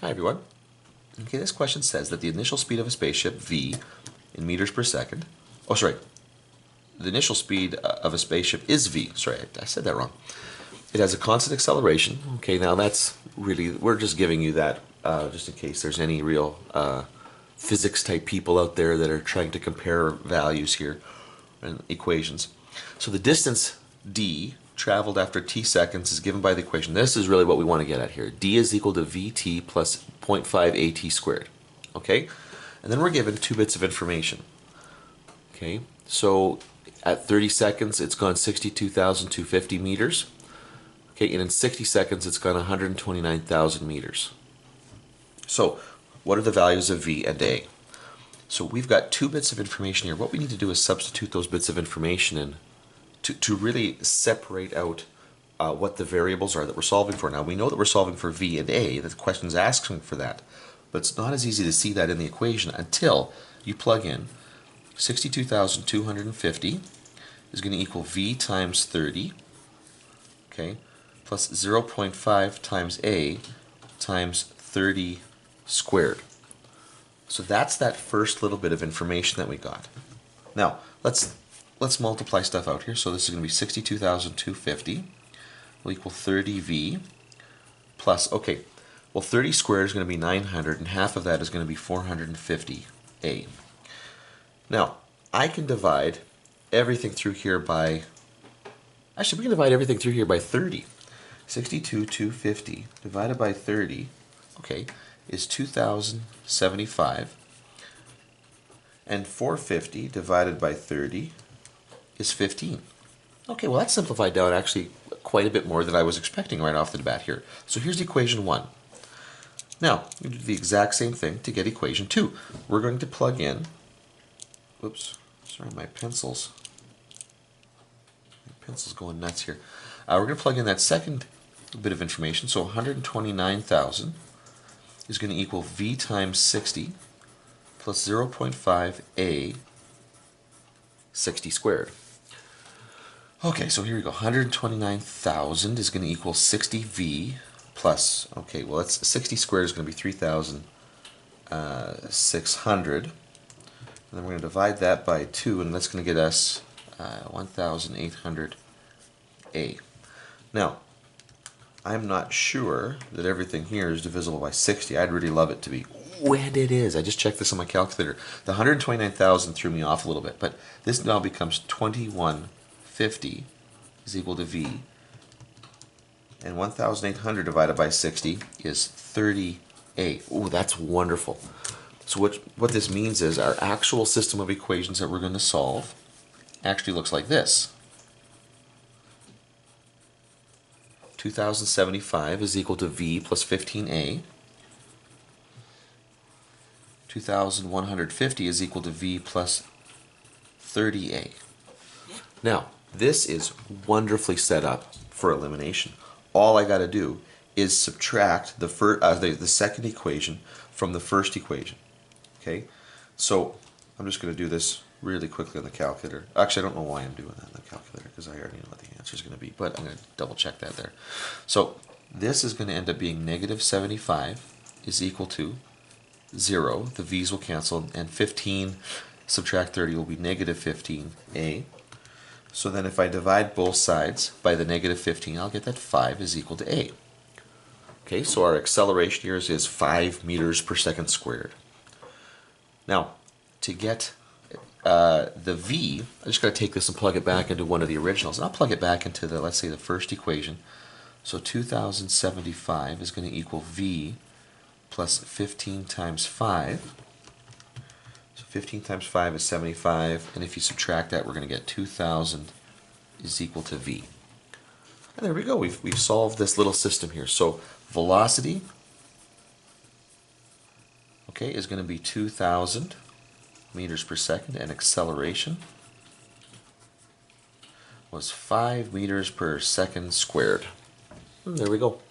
Hi everyone. Okay, this question says that the initial speed of a spaceship, v, in meters per second, oh sorry, the initial speed of a spaceship is v, sorry, I said that wrong. It has a constant acceleration. Okay, now that's really, we're just giving you that just in case there's any real physics type people out there that are trying to compare values here and equations. So the distance d traveled after t seconds is given by the equation. This is really what we want to get at here. D is equal to vt plus 0.5 at squared. Okay? And then we're given 2 bits of information. Okay? So at 30 seconds it's gone 62,250 meters. Okay, and in 60 seconds it's gone 129,000 meters. So what are the values of v and a? So we've got 2 bits of information here. What we need to do is substitute those bits of information in to really separate out what the variables are that we're solving for. Now we know that we're solving for v and a, that the question's asking for that, but it's not as easy to see that in the equation until you plug in 62,250 is going to equal v times 30, okay, plus 0.5 times a times 30 squared. So that's that first little bit of information that we got. Now let's multiply stuff out here. So this is going to be 62,250 will equal 30v plus, okay, well 30 squared is going to be 900 and half of that is going to be 450a. Now I can divide everything through here by, actually we can divide everything through here by 30. 62,250 divided by 30, okay, is 2,075, and 450 divided by 30 is 15. Okay, well that's simplified down actually quite a bit more than I was expecting right off the bat here. So here's equation 1. Now, we do the exact same thing to get equation 2. We're going to plug in, whoops, sorry, my pencil's going nuts here. We're going to plug in that second bit of information, so 129,000 is going to equal v times 60 plus 0.5 a 60 squared. Okay, so here we go. 129,000 is going to equal 60v plus, okay, well that's 60 squared is going to be 3,600. And then we're going to divide that by 2, and that's going to get us 1,800a. Now, I'm not sure that everything here is divisible by 60. I'd really love it to be. When it is. I just checked this on my calculator. The 129,000 threw me off a little bit, but this now becomes 2150 is equal to v, and 1,800 divided by 60 is 30a. Ooh, that's wonderful. So what this means is our actual system of equations that we're going to solve actually looks like this. 2,075 is equal to v plus 15a. 2,150 is equal to v plus 30a. Now, this is wonderfully set up for elimination. All I got to do is subtract the second equation from the first equation. Okay, so I'm just going to do this really quickly on the calculator. Actually, I don't know why I'm doing that on the calculator because I already know what the answer is going to be, but I'm going to double check that there. So this is going to end up being negative 75 is equal to 0. The v's will cancel, and 15 subtract 30 will be negative 15a. So then if I divide both sides by the negative 15, I'll get that 5 is equal to a. Okay, so our acceleration here is 5 meters per second squared. Now, to get the v, I just got to take this and plug it back into one of the originals. And I'll plug it back into the, let's say, the first equation. So 2,075 is going to equal v plus 15 times 5. So 15 times 5 is 75, and if you subtract that, we're going to get 2,000 is equal to v. And there we go. We've solved this little system here. So velocity, okay, is going to be 2,000 meters per second, and acceleration was 5 meters per second squared. And there we go.